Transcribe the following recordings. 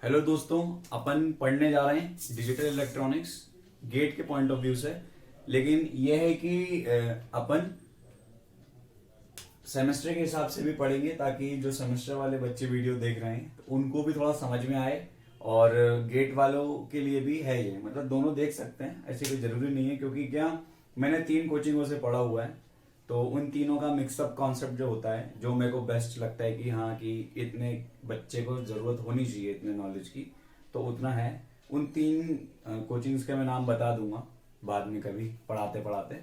Hello दोस्तों, अपन पढ़ने जा रहे हैं डिजिटल इलेक्ट्रॉनिक्स गेट के पॉइंट ऑफ व्यू से। लेकिन यह है कि अपन सेमेस्टर के हिसाब से भी पढ़ेंगे ताकि जो सेमेस्टर वाले बच्चे वीडियो देख रहे हैं तो उनको भी थोड़ा समझ में आए। और गेट वालों के लिए भी है ये, मतलब दोनों देख सकते हैं, ऐसे कोई जरूरी नहीं है। क्योंकि क्या, मैंने 3 कोचिंगों से पढ़ा हुआ है, तो उन तीनों का मिक्सअप कॉन्सेप्ट जो होता है, जो मेरे को बेस्ट लगता है कि हाँ कि इतने बच्चे को जरूरत होनी चाहिए इतने नॉलेज की, तो उतना है। उन 3 कोचिंग्स के मैं नाम बता दूंगा बाद में कभी पढ़ाते पढ़ाते।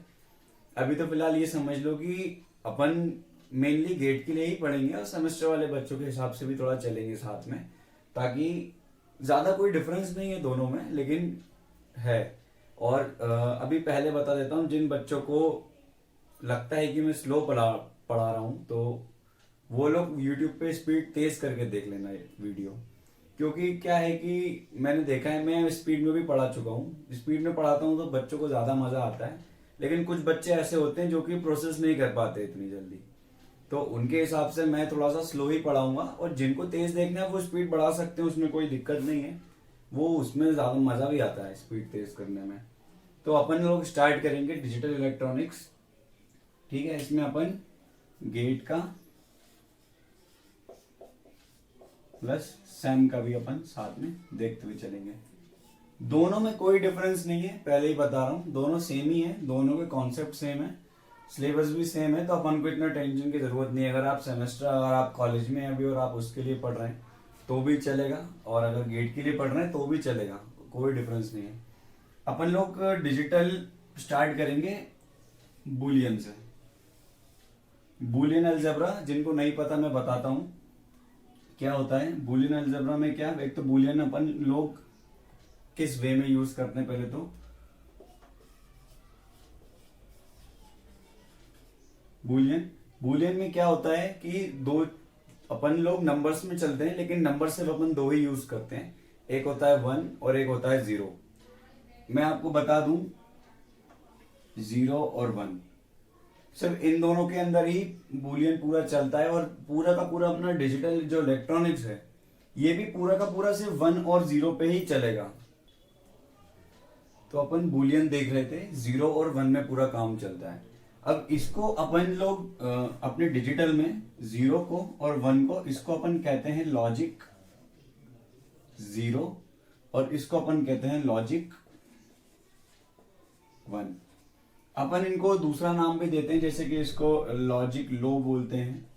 अभी तो फिलहाल ये समझ लो कि अपन मेनली गेट के लिए ही पढ़ेंगे और सेमेस्टर वाले बच्चों के हिसाब से भी थोड़ा चलेंगे साथ में, ताकि ज्यादा कोई डिफरेंस नहीं है दोनों में, लेकिन है। और अभी पहले बता देता हूँ, जिन बच्चों को लगता है कि मैं स्लो पढ़ा पढ़ा रहा हूँ तो वो लोग यूट्यूब पे स्पीड तेज करके देख लेना ये वीडियो। क्योंकि क्या है कि मैंने देखा है, मैं स्पीड में भी पढ़ा चुका हूँ, स्पीड में पढ़ाता हूँ तो बच्चों को ज्यादा मजा आता है। लेकिन कुछ बच्चे ऐसे होते हैं जो कि प्रोसेस नहीं कर पाते इतनी जल्दी, तो उनके हिसाब से मैं थोड़ा सा स्लो ही पढ़ाऊंगा। और जिनको तेज देखना है वो स्पीड बढ़ा सकते हैं, उसमें कोई दिक्कत नहीं है, वो उसमें ज्यादा मजा भी आता है स्पीड तेज करने में। तो अपन लोग स्टार्ट करेंगे डिजिटल इलेक्ट्रॉनिक्स। ठीक है, इसमें अपन गेट का प्लस सैम का भी अपन साथ में देखते हुए चलेंगे। दोनों में कोई डिफरेंस नहीं है, पहले ही बता रहा हूं, दोनों सेम ही है, दोनों के कॉन्सेप्ट सेम है, सिलेबस भी सेम है। तो अपन को इतना टेंशन की जरूरत नहीं है। अगर आप सेमेस्टर, अगर आप कॉलेज में अभी और आप उसके लिए पढ़ रहे हैं तो भी चलेगा, और अगर गेट के लिए पढ़ रहे हैं तो भी चलेगा, कोई डिफरेंस नहीं है। अपन लोग डिजिटल स्टार्ट करेंगे बुलियन से। बुलियन अलजेब्रा जिनको नहीं पता मैं बताता हूँ क्या होता है। बुलियन अलजेब्रा में क्या, एक तो बुलियन अपन लोग किस वे में यूज करते हैं, पहले तो बुलियन बुलियन में क्या होता है कि दो, अपन लोग नंबर्स में चलते हैं लेकिन नंबर सिर्फ अपन दो ही यूज करते हैं, एक होता है 1 और एक होता है 0। मैं आपको बता दूं, 0 और 1, सिर्फ इन दोनों के अंदर ही बुलियन पूरा चलता है। और पूरा का पूरा अपना डिजिटल जो इलेक्ट्रॉनिक्स है, ये भी पूरा का पूरा सिर्फ 1 और 0 पे ही चलेगा। तो अपन बुलियन देख रहे थे, 0 और 1 में पूरा काम चलता है। अब इसको अपन लोग अपने डिजिटल में 0 को और 1 को, इसको अपन कहते हैं लॉजिक 0 और इसको अपन कहते हैं लॉजिक 1। अपन इनको दूसरा नाम भी देते हैं, जैसे कि इसको लॉजिक लो बोलते हैं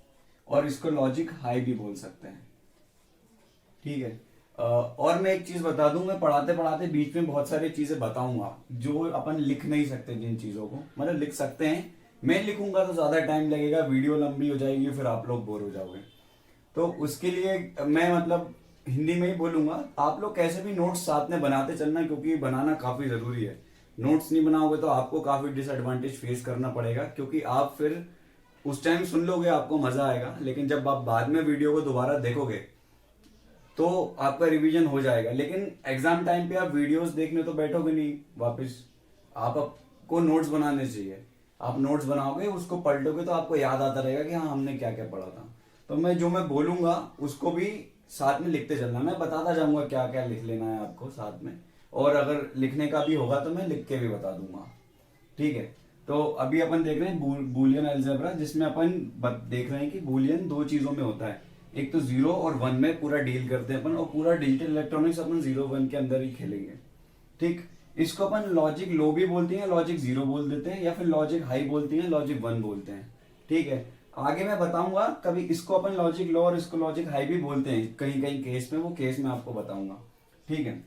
और इसको लॉजिक हाई भी बोल सकते हैं। ठीक है। और मैं एक चीज बता दूं, मैं पढ़ाते पढ़ाते बीच में बहुत सारी चीजें बताऊंगा जो अपन लिख नहीं सकते, जिन चीजों को मतलब लिख सकते हैं, मैं लिखूंगा तो ज्यादा टाइम लगेगा, वीडियो लंबी हो जाएगी, फिर आप लोग बोर हो जाओगे। तो उसके लिए मैं मतलब हिंदी में ही बोलूंगा। आप लोग कैसे भी नोट्स साथ में बनाते चलना, क्योंकि बनाना काफी जरूरी है। नोट्स नहीं बनाओगे तो आपको काफी डिसएडवांटेज फेस करना पड़ेगा, क्योंकि आप फिर उस टाइम सुन लोगे, आपको मजा आएगा, लेकिन जब आप बाद में वीडियो को दोबारा देखोगे तो आपका रिवीजन हो जाएगा। लेकिन एग्जाम टाइम पे आप वीडियोस देखने तो बैठोगे नहीं वापस, आपको नोट्स बनाने चाहिए। आप नोट्स बनाओगे, उसको पलटोगे तो आपको याद आता रहेगा कि हाँ हमने क्या क्या पढ़ा था। तो मैं जो मैं बोलूंगा उसको भी साथ में लिखते चलना, मैं बताता जाऊंगा क्या क्या लिख लेना है आपको साथ में, और अगर लिखने का भी होगा तो मैं लिख के भी बता दूंगा। ठीक है। तो अभी अपन देख रहे हैं बुलियन अलजेब्रा, जिसमें अपन देख रहे हैं कि बुलियन दो चीजों में होता है, एक तो 0 और 1 में पूरा डील करते हैं अपन, और पूरा डिजिटल इलेक्ट्रॉनिक्स अपन 0 1 के अंदर ही खेलेंगे। ठीक। इसको अपन लॉजिक लो भी बोलते हैं, लॉजिक 0 बोल देते हैं, या फिर लॉजिक हाई बोलते हैं, लॉजिक 1 बोलते हैं। ठीक है। आगे मैं बताऊंगा कभी इसको अपन लॉजिक लो और इसको लॉजिक हाई भी बोलते हैं कहीं कहीं केस में, वो केस में आपको बताऊंगा। ठीक है।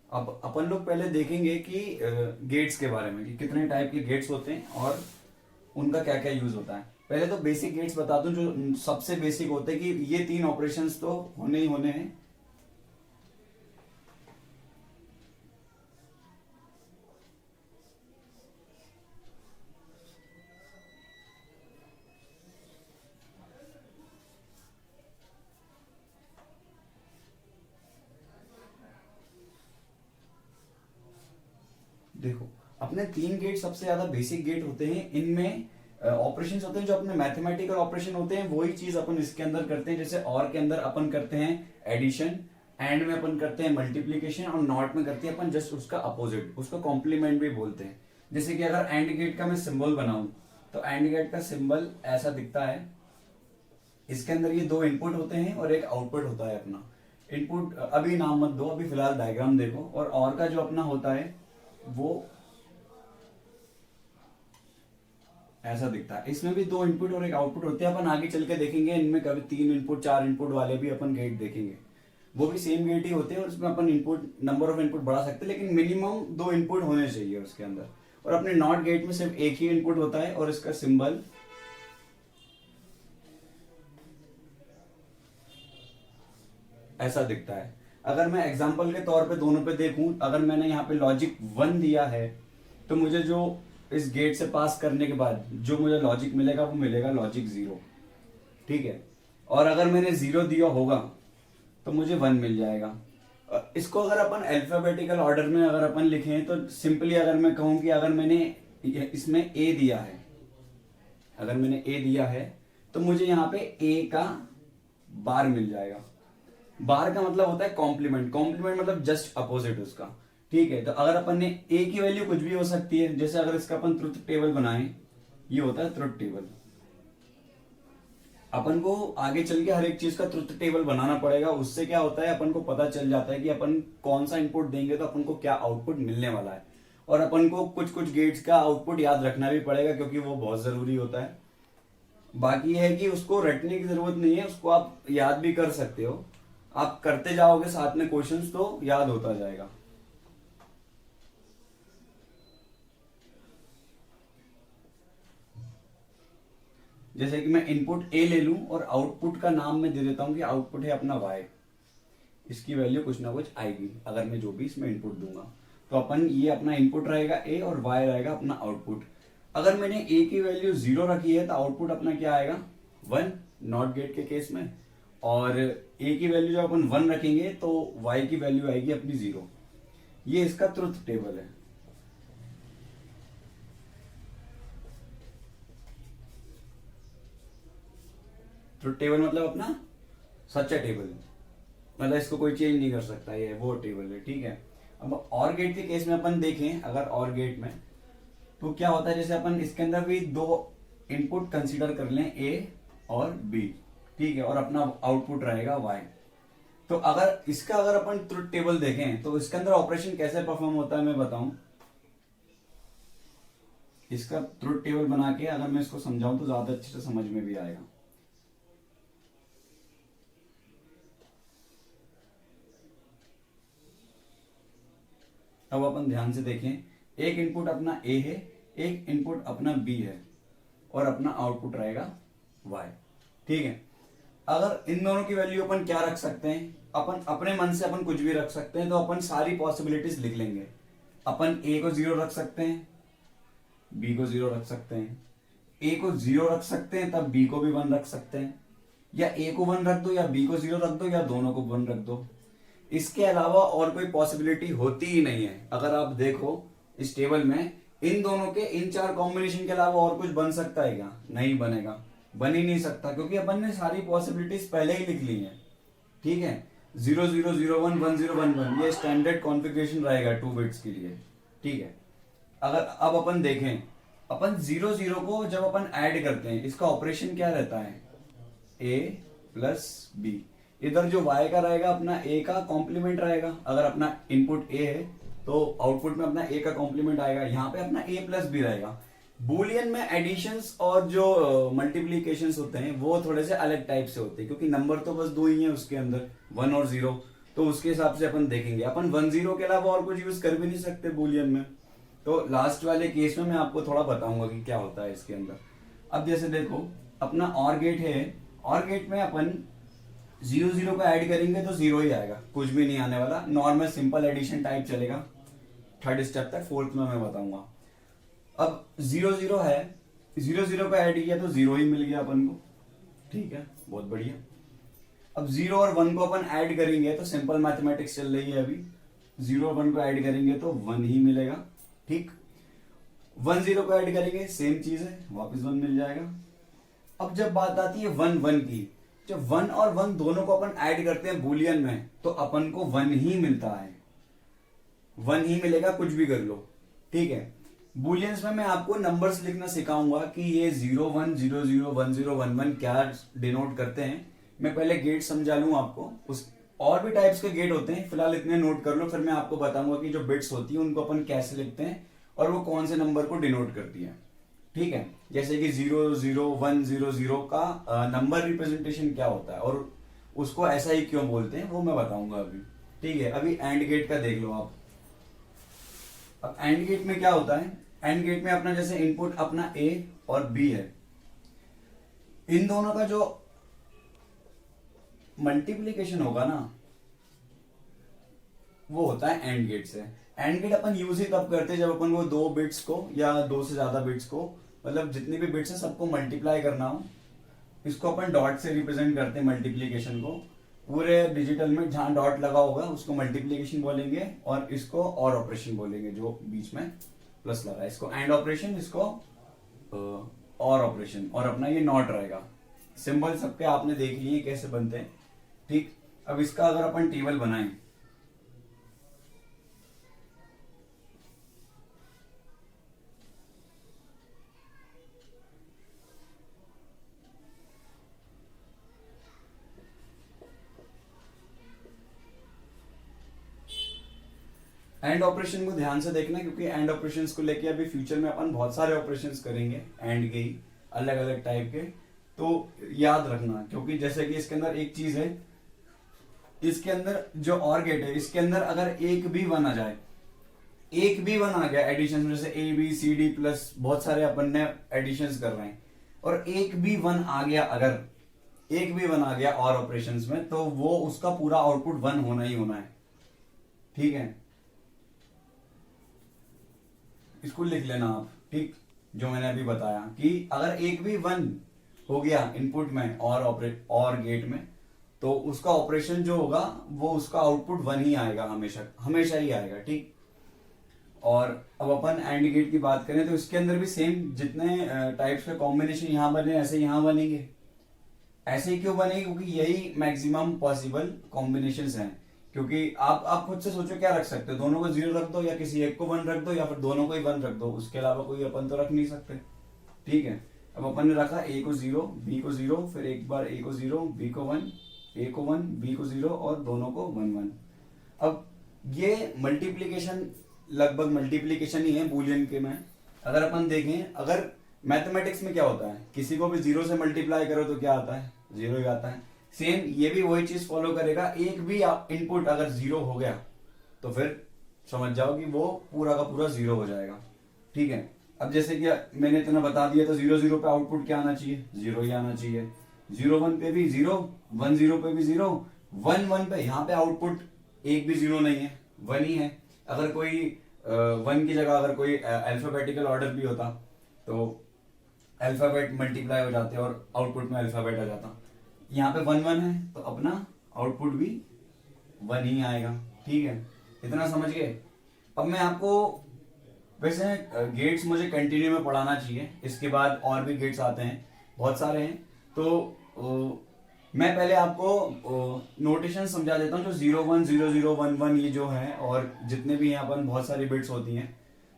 अब अपन लोग पहले देखेंगे कि गेट्स के बारे में, कि कितने टाइप के गेट्स होते हैं और उनका क्या क्या यूज होता है। पहले तो बेसिक गेट्स बता दूं, जो सबसे बेसिक होते हैं कि ये 3 ऑपरेशंस तो होने ही होने हैं। देखो अपने 3 गेट सबसे ज्यादा बेसिक गेट होते हैं, इनमें ऑपरेशंस होते हैं जो अपने मैथमेटिकल ऑपरेशन होते हैं, वही चीज अपन इसके अंदर करते हैं। जैसे और के अंदर अपन करते हैं एडिशन, एंड में अपन करते हैं मल्टीप्लीकेशन, और नॉट में करते हैं अपन जस्ट उसका अपोजिट, उसको कॉम्प्लीमेंट भी बोलते हैं। जैसे कि अगर एंड गेट का मैं सिंबल बनाऊं तो एंड गेट का सिंबल ऐसा दिखता है। इसके अंदर ये 2 इनपुट होते हैं और एक आउटपुट होता है अपना। इनपुट अभी नाम मत दो, अभी फिलहाल डायग्राम देखो। और का जो अपना होता है वो ऐसा दिखता है। इसमें भी 2 इनपुट और एक आउटपुट होते हैं। अपन आगे चल के देखेंगे इनमें कभी 3 इनपुट 4 इनपुट वाले भी अपन गेट देखेंगे, वो भी सेम गेट ही होते हैं और उसमें अपन इनपुट नंबर ऑफ इनपुट बढ़ा सकते हैं, लेकिन मिनिमम 2 इनपुट होने चाहिए उसके अंदर। और अपने नॉट गेट में सिर्फ एक ही इनपुट होता है और इसका सिंबल ऐसा दिखता है। अगर मैं एग्जांपल के तौर पे दोनों पे देखूं, अगर मैंने यहाँ पे लॉजिक 1 दिया है तो मुझे जो इस गेट से पास करने के बाद जो मुझे लॉजिक मिलेगा वो मिलेगा लॉजिक 0, ठीक है। और अगर मैंने 0 दिया होगा तो मुझे 1 मिल जाएगा। इसको अगर अपन अल्फाबेटिकल ऑर्डर में अगर अपन लिखें तो सिंपली अगर मैं कहूं कि अगर मैंने इसमें ए दिया है, अगर मैंने ए दिया है तो मुझे यहाँ पे ए का बार मिल जाएगा। बार का मतलब होता है कॉम्प्लीमेंट, कॉम्प्लीमेंट मतलब जस्ट अपोजिट उसका, ठीक है। तो अगर अपन ने ए की वैल्यू कुछ भी हो सकती है, जैसे अगर इसका अपन ट्रुथ टेबल बनाएं, ये होता है ट्रुथ टेबल। अपन को आगे चल के हर एक चीज का ट्रुथ टेबल बनाना पड़ेगा। उससे क्या होता है अपन को पता चल जाता है कि अपन कौन सा इनपुट देंगे तो अपन को क्या आउटपुट मिलने वाला है। और अपन को कुछ कुछ गेट्स का आउटपुट याद रखना भी पड़ेगा क्योंकि वो बहुत जरूरी होता है। बाकी है कि उसको रटने की जरूरत नहीं है, उसको आप याद भी कर सकते हो। आप करते जाओगे साथ में क्वेश्चंस तो याद होता जाएगा। जैसे कि मैं इनपुट ए ले लूं और आउटपुट का नाम मैं दे देता हूं कि आउटपुट है अपना वाई, इसकी वैल्यू कुछ ना कुछ आएगी अगर मैं जो भी इसमें इनपुट दूंगा। तो अपन ये अपना इनपुट रहेगा ए और वाई रहेगा अपना आउटपुट। अगर मैंने ए की वैल्यू 0 रखी है तो आउटपुट अपना क्या आएगा 1, नॉट गेट के केस में। और ए की वैल्यू जब अपन 1 रखेंगे तो वाई की वैल्यू आएगी अपनी 0। ये इसका ट्रुथ टेबल है। ट्रुथ टेबल मतलब अपना सच्चा टेबल, मतलब इसको कोई चेंज नहीं कर सकता, ये वो टेबल है, ठीक है। अब और गेट के केस में अपन देखें, अगर और गेट में तो क्या होता है, जैसे अपन इसके अंदर भी 2 इनपुट कंसीडर कर लें ए और बी, ठीक है, और अपना आउटपुट रहेगा वाई। तो अगर इसका अगर अपन ट्रुथ टेबल देखें तो इसके अंदर ऑपरेशन कैसे परफॉर्म होता है मैं बताऊं। इसका ट्रुथ टेबल बना के अगर मैं इसको समझाऊं तो ज्यादा अच्छे से समझ में भी आएगा। अब अपन ध्यान से देखें, एक इनपुट अपना ए है, एक इनपुट अपना बी है और अपना आउटपुट रहेगा वाई, ठीक है। अगर इन दोनों की वैल्यू अपन क्या रख सकते हैं, अपन अपने मन से अपन कुछ भी रख सकते हैं। तो अपन सारी पॉसिबिलिटीज लिख लेंगे। अपन ए को 0 रख सकते हैं, बी को 0 रख सकते हैं, ए को 0 रख सकते हैं तब बी को भी 1 रख सकते हैं, या ए को 1 रख दो या बी को 0 रख दो या दोनों को 1 रख दो। इसके अलावा और कोई पॉसिबिलिटी होती ही नहीं है। अगर आप देखो इस टेबल में इन दोनों के इन 4 कॉम्बिनेशन के अलावा और कुछ बन सकता है क्या, नहीं बनेगा, बन ही नहीं सकता, क्योंकि अपन ने सारी पॉसिबिलिटीज पहले ही लिख ली हैं, ठीक है। 0 0 0 1 1 0 1 1 ये स्टैंडर्ड कॉन्फ़िगरेशन रहेगा 2 बिट्स के लिए, ठीक है। अगर अब अपन देखें, अपन 0 0 को जब अपन ऐड करते हैं इसका ऑपरेशन क्या रहता है, a प्लस बी। इधर जो y का रहेगा अपना a का कॉम्प्लीमेंट रहेगा। अगर अपना इनपुट a है तो आउटपुट में अपना a का कॉम्प्लीमेंट आएगा। यहाँ पे अपना a प्लस बी रहेगा। बूलियन में एडिशंस और जो मल्टीप्लीकेशंस होते हैं वो थोड़े से अलग टाइप से होते हैं, क्योंकि नंबर तो बस 2 ही है उसके अंदर, 1 और 0। तो उसके हिसाब से अपन देखेंगे, अपन 1 0 के अलावा और कुछ यूज कर भी नहीं सकते बूलियन में। तो लास्ट वाले केस में मैं आपको थोड़ा बताऊंगा कि क्या होता है इसके अंदर। अब जैसे देखो अपना और गेट है, और गेट में अपन 0 0 को ऐड करेंगे तो 0 ही आएगा, कुछ भी नहीं आने वाला। नॉर्मल सिंपल एडिशन टाइप चलेगा 3rd स्टेप तक, 4th में मैं बताऊंगा। अब 0 0 है, 0 0 को ऐड किया तो 0 ही मिल गया अपन को, ठीक है, बहुत बढ़िया। अब 0 और 1 को अपन ऐड करेंगे तो सिंपल मैथमेटिक्स चल रही है अभी, 0 और 1 को ऐड करेंगे तो 1 ही मिलेगा, ठीक, 1 0 को ऐड करेंगे, सेम चीज है, वापस 1 मिल जाएगा। अब जब बात आती है 1 1 की, जब 1 और 1 दोनों को अपन ऐड करते हैं बूलियन में तो अपन को 1 ही मिलता है, 1 ही मिलेगा, कुछ भी कर लो। ठीक है, बूलियंस में मैं आपको नंबर्स लिखना सिखाऊंगा कि ये 0 1 0 0 1 0 1 1 क्या डिनोट करते हैं। मैं पहले गेट समझा लूं आपको, उस और भी टाइप्स के गेट होते हैं, फिलहाल इतने नोट कर लो, फिर मैं आपको बताऊंगा कि जो बिट्स होती है उनको अपन कैसे लिखते हैं और वो कौन से नंबर को डिनोट करती है। ठीक है, जैसे कि 0 0 1 0 0 का नंबर रिप्रेजेंटेशन क्या होता है और उसको ऐसा ही क्यों बोलते हैं वो मैं बताऊंगा अभी। ठीक है, अभी एंड गेट का देख लो आप। अब एंड गेट में क्या होता है, एंड गेट में अपना जैसे इनपुट अपना ए और बी है, इन दोनों का जो मल्टीप्लीकेशन होगा ना वो होता है एंड गेट से। एंड गेट अपन यूज ही तब करते हैं जब अपन को दो बिट्स को या दो से ज्यादा बिट्स को, मतलब जितने भी बिट्स हैं सबको मल्टीप्लाई करना हो, इसको अपन डॉट से रिप्रेजेंट करते हैं मल्टीप्लीकेशन को। पूरे डिजिटल में जहां डॉट लगा होगा उसको मल्टीप्लीकेशन बोलेंगे और इसको और ऑपरेशन बोलेंगे, जो बीच में प्लस लगा है इसको एंड ऑपरेशन, इसको और ऑपरेशन, और अपना ये नॉट रहेगा। सिंबल सबके आपने देख लिए कैसे बनते हैं। ठीक, अब इसका अगर अपन टेबल बनाएं, एंड ऑपरेशन को ध्यान से देखना क्योंकि एंड ऑपरेशंस को लेके अभी फ्यूचर में अपन बहुत सारे ऑपरेशंस करेंगे एंड के ही, अलग अलग टाइप के, तो याद रखना। क्योंकि जैसे कि इसके अंदर एक चीज है, इसके अंदर जो और गेट है इसके अंदर अगर एक भी वन आ जाए, एक भी वन आ गया एडिशन में, जैसे A B C D plus बहुत सारे अपन ने एडिशन कर रहे हैं, और एक भी वन आ गया, अगर एक भी वन आ गया और ऑपरेशंस में, तो वो उसका पूरा आउटपुट 1 होना ही होना है। ठीक है, इसको लिख लेना आप। ठीक, जो मैंने अभी बताया कि अगर एक भी 1 हो गया इनपुट में और गेट में, तो उसका ऑपरेशन जो होगा वो उसका आउटपुट 1 ही आएगा, हमेशा हमेशा ही आएगा। ठीक, और अब अपन एंड गेट की बात करें तो इसके अंदर भी सेम जितने टाइप्स के कॉम्बिनेशन यहां बने ऐसे यहां बनेंगे। ऐसे ही क्यों बनेंगे, क्योंकि यही मैक्सिमम पॉसिबल कॉम्बिनेशंस हैं। क्योंकि आप खुद से सोचो क्या रख सकते हो, दोनों को 0 रख दो या किसी एक को 1 रख दो या फिर दोनों को ही 1 रख दो, उसके अलावा कोई अपन तो रख नहीं सकते। ठीक है, अब अपन ने रखा ए को 0 बी को 0, फिर एक बार ए को 0 बी को 1, ए को 1 बी को 0 और दोनों को 1 1। अब ये मल्टीप्लीकेशन लगभग मल्टीप्लीकेशन ही है बूलियन के में। अगर अपन देखें, अगर मैथमेटिक्स में क्या होता है, किसी को भी 0 से मल्टीप्लाई करो तो क्या आता है, 0 ही आता है। सेम ये भी वही चीज फॉलो करेगा, एक भी इनपुट अगर 0 हो गया तो फिर समझ जाओ कि वो पूरा का पूरा 0 हो जाएगा। ठीक है, अब जैसे कि मैंने इतना बता दिया तो 0 0 पे आउटपुट क्या आना चाहिए, 0 ही आना चाहिए। 0 1 पे भी 0, 1 0 पे भी 0, 1 1 पे यहाँ पे आउटपुट एक भी 0 नहीं है, 1 ही है। अगर कोई 1 की जगह अगर कोई अल्फाबेटिकल ऑर्डर भी होता तो अल्फाबेट मल्टीप्लाई हो जाते और आउटपुट में अल्फाबेट आ जाता। यहाँ पे 1 1 है तो अपना आउटपुट भी 1 ही आएगा। ठीक है, इतना समझ गए। अब मैं आपको, वैसे गेट्स मुझे कंटिन्यू में पढ़ाना चाहिए, इसके बाद और भी गेट्स आते हैं, बहुत सारे हैं, तो मैं पहले आपको नोटेशन समझा देता हूँ। जो 0 1 0 0 1 1 ये जो है और जितने भी यहाँ पर बहुत सारी बिट्स होती हैं,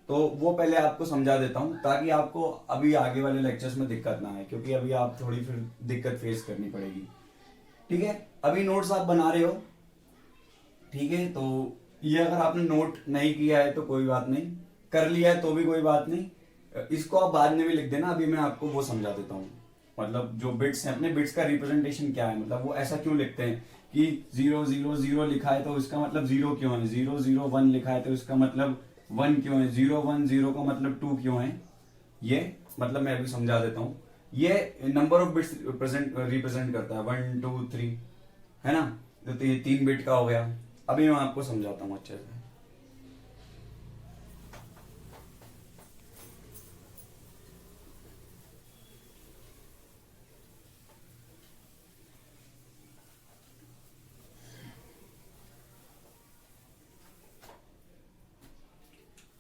तो वो पहले आपको समझा देता हूँ ताकि आपको अभी आगे वाले लेक्चर्स में दिक्कत ना आए, क्योंकि अभी आप थोड़ी फिर दिक्कत फेस करनी पड़ेगी। ठीक है, अभी नोट्स आप बना रहे हो, ठीक है, तो ये अगर आपने नोट नहीं किया है तो कोई बात नहीं, कर लिया है तो भी कोई बात नहीं, इसको आप बाद में भी लिख देना। अभी मैं आपको वो समझा देता हूँ, मतलब जो बिट्स हैं, अपने बिट्स का रिप्रेजेंटेशन क्या है, मतलब वो ऐसा क्यों लिखते हैं कि 0 0 0 लिखा है तो इसका मतलब 0 क्यों है, 0 0 1 लिखा है तो इसका मतलब 1 क्यों है, 0 1 0 का मतलब 2 क्यों है, ये मतलब मैं अभी समझा देता हूँ। ये नंबर ऑफ बिट्स रिप्रेजेंट करता है, 1 2 3, है ना, तो ये 3 बिट का हो गया। अभी मैं आपको समझाता हूँ अच्छे से।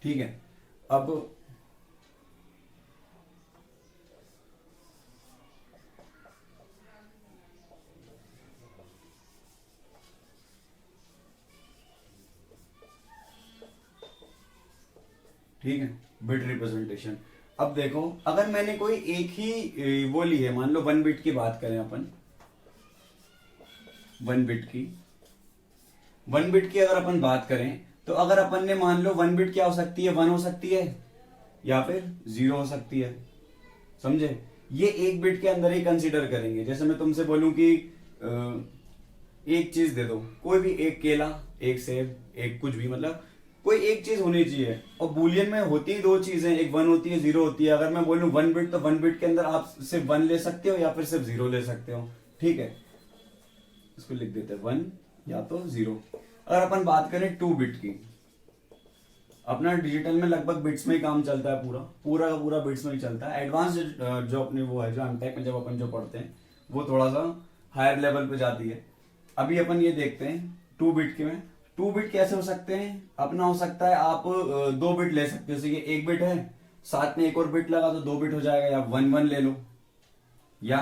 ठीक है, अब ठीक है, बिट रिप्रेजेंटेशन। अब देखो, अगर मैंने कोई एक ही वो ली है, मान लो 1 बिट की बात करें अपन, 1 बिट की, 1 बिट की अगर अपन बात करें, तो अगर अपन ने मान लो 1 बिट क्या हो सकती है, 1 हो सकती है या फिर 0 हो सकती है, समझे? ये 1 बिट के अंदर ही कंसीडर करेंगे। जैसे मैं तुमसे बोलूं कि एक चीज दे दो, कोई भी, एक केला, एक सेब, एक कुछ भी, मतलब कोई एक चीज होनी चाहिए। और बुलियन में होती ही 2 चीजें, एक 1 होती है, 0 होती है। अगर मैं बोलूं 1 बिट, तो 1 बिट के अंदर आप सिर्फ 1 ले सकते हो या फिर सिर्फ 0 ले सकते हो, ठीक है? इसको लिख देते हैं 1 या तो 0। अगर अपन बात करें 2 बिट की, अपना डिजिटल में लगभग बिट्स में ही काम चलता है, पूरा का पूरा बिट्स में ही चलता है। एडवांस जो अपने वो है, जो एमटेक में जब अपन जो पढ़ते हैं, वो थोड़ा सा हायर लेवल पे जाती है। अभी अपन ये देखते हैं 2 बिट के में, 2 बिट कैसे हो सकते हैं? अपना हो सकता है आप 2 बिट ले सकते हो, जैसे कि 1 बिट है, साथ में एक और बिट लगा तो 2 बिट हो जाएगा। या 1 1 ले लो, या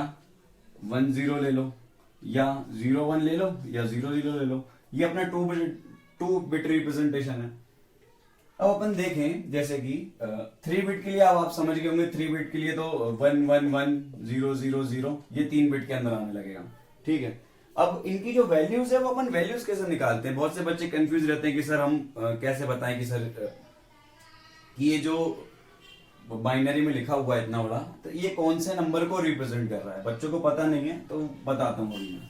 1 0 ले लो, या 0 1 ले लो, या 0 0 ले लो। ये अपना 2 बिट रिप्रेजेंटेशन है। अब अपन देखें, जैसे कि 3 बिट के लिए, अब आप समझ गए होंगे, 3 बिट के लिए तो 1 1 1 0 0 0, ये 3 बिट के अंदर आने लगेगा, ठीक है? अब इनकी जो वैल्यूज है, वो अपन वैल्यूज कैसे निकालते हैं? बहुत से बच्चे कंफ्यूज रहते हैं कि सर हम कैसे बताएं कि सर कि ये जो बाइनरी में लिखा हुआ है इतना बड़ा, तो ये कौन से नंबर को रिप्रेजेंट कर रहा है? बच्चों को पता नहीं है, तो बताता हूँ अभी मैं।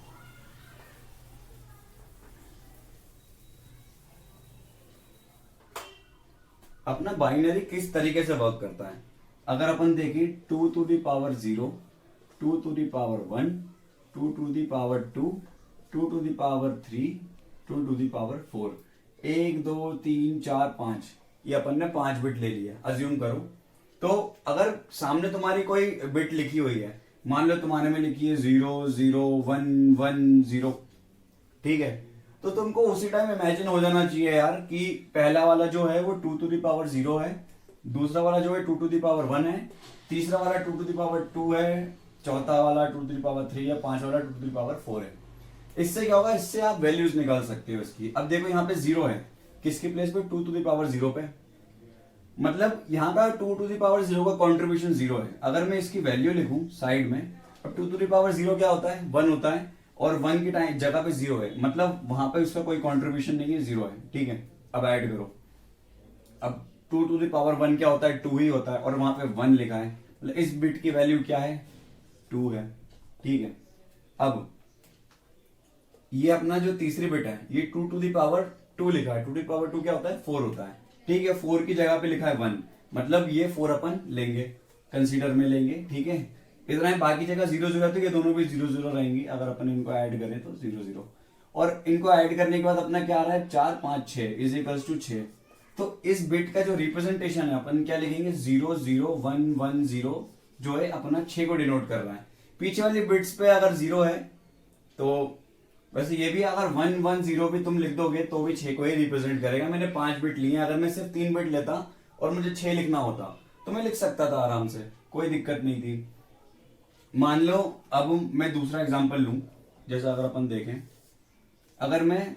अपना बाइनरी किस तरीके से वर्क करता है, अगर अपन देखें 2 to the power 0, 2 to the power 1, 2 to the power 2, 2 to the power 3, 2 to the power 4, 1 2 3 4 5, ये अपन ने 5 बिट ले लिया, अज्यूम करो। तो अगर सामने तुम्हारी कोई बिट लिखी हुई है, मान लो तुम्हारे में लिखी है 0 0 1 1 0, ठीक है? तो तुमको उसी टाइम इमेजिन हो जाना चाहिए यार कि पहला वाला जो है वो 2 to the power 0 है, दूसरा वाला जो है 2 to the power 1 है, तीसरा वाला 2 to the power 2 है, चौथा वाला 2 to the power 3 है, पांचवा वाला 2 to the power 4 है। इससे क्या होगा, इससे आप वैल्यूज निकाल सकते हो इसकी। अब देखो यहाँ पे 0 है, किसके प्लेस पे? 2 to the power 0 पे, मतलब यहाँ का 2 to the power 0 का कॉन्ट्रीब्यूशन 0 है। अगर मैं इसकी वैल्यू लिखूं साइड में, अब 2 to the power 0 क्या होता है? 1 होता है, और 1 की टाइम जगह पे 0 है, मतलब वहां पे उसका कोई कंट्रीब्यूशन नहीं है, 0 है, ठीक है? अब ऐड करो, अब 2 to the power 1 क्या होता है? 2 ही होता है, और वहां पे 1 लिखा है, मतलब इस बिट की वैल्यू क्या है? 2 है, ठीक है? अब ये अपना जो तीसरी बिट है, ये 2 to the power 2 लिखा है, 2 to the power 2 क्या होता है? 4 होता है, ठीक है? 4 की जगह पे लिखा है 1, मतलब ये 4 अपन लेंगे, कंसीडर में लेंगे, ठीक है? इतना ही, बाकी जगह 0 0 है, तो ये दोनों भी 0 0 रहेंगी। अगर अपन इनको ऐड करें तो 0 0, और इनको ऐड करने के बाद अपना क्या आ रहा है? 4 5 6 इज इक्वल्स टू 6। तो इस बिट का जो रिप्रेजेंटेशन है, अपन क्या लिखेंगे? 0 0 1 1 0, जो है अपना 6 को डिनोट कर रहा है। पीछे वाली बिट्स पे अगर 0 है, तो वैसे ये भी अगर 1 1 0 भी तुम लिख दोगे तो भी 6 को ही रिप्रेजेंट करेगा। मैंने 5 बिट लिए, अगर मैं सिर्फ 3 बिट लेता और मुझे 6 लिखना होता तो मैं लिख सकता था आराम से, कोई दिक्कत नहीं थी। मान लो अब मैं दूसरा एग्जांपल लूं, जैसा अगर अपन देखें, अगर मैं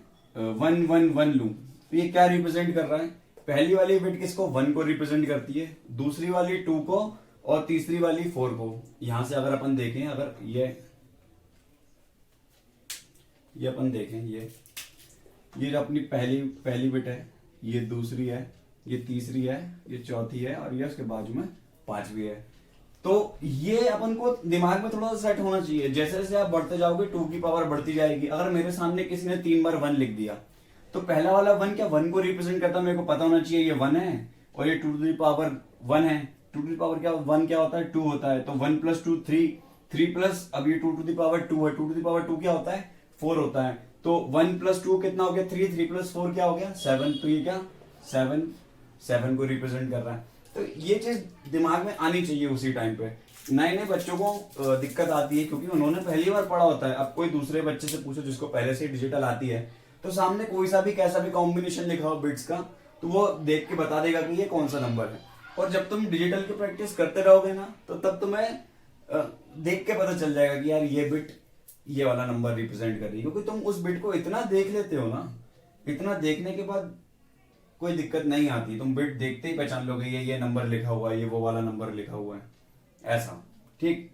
1 1 1 लूं, तो ये क्या रिप्रेजेंट कर रहा है? पहली वाली बिट किसको? 1 को रिप्रेजेंट करती है, दूसरी वाली 2 को, और तीसरी वाली 4 को। यहां से अगर अपन देखें, अगर ये अपन देखें, ये जो अपनी पहली बिट है, ये दूसरी है, ये तीसरी है, ये चौथी है, और ये उसके बाजू में 5वीं है। तो ये अपन को दिमाग में थोड़ा सा सेट होना चाहिए। जैसे जैसे आप बढ़ते जाओगे 2 की पावर बढ़ती जाएगी। अगर मेरे सामने किसी ने 3 बार 1 लिख दिया, तो पहला वाला 1 क्या 1 को रिप्रेजेंट करता है? मेरे को पता होना चाहिए ये 1 है, और ये 2 to the power 1 है। 2 to the power क्या 1 क्या होता है? 2 होता है। तो 1 + 2 3, 3 प्लस, अब ये 2 to the power 2 है, 2 to the power 2 क्या होता है? 4 होता है। तो 1 + 2 कितना हो गया? 3, 3 + 4 क्या हो गया? 7। तो ये क्या 7 को रिप्रेजेंट कर रहा है। तो ये चीज दिमाग में आनी चाहिए उसी टाइम पे। नए नए बच्चों को दिक्कत आती है क्योंकि उन्होंने पहली बार पढ़ा होता है। अब कोई दूसरे बच्चे से पूछो जिसको पहले से डिजिटल आती है, तो सामने कोई सा भी कैसा भी कॉम्बिनेशन लिखा हो बिट्स का, तो वो देख के बता देगा कि ये कौन सा नंबर है। और जब तुम डिजिटल की प्रैक्टिस करते रहोगे ना तो तब तुम्हें देख के पता चल जाएगा कि यार ये बिट ये वाला नंबर रिप्रेजेंट कर रही है, क्योंकि तुम उस बिट को इतना देख लेते हो ना, इतना देखने के बाद कोई दिक्कत नहीं आती, तुम बिट देखते ही पहचान लोगे ये नंबर लिखा हुआ है, ये वो वाला नंबर लिखा हुआ है, ऐसा। ठीक।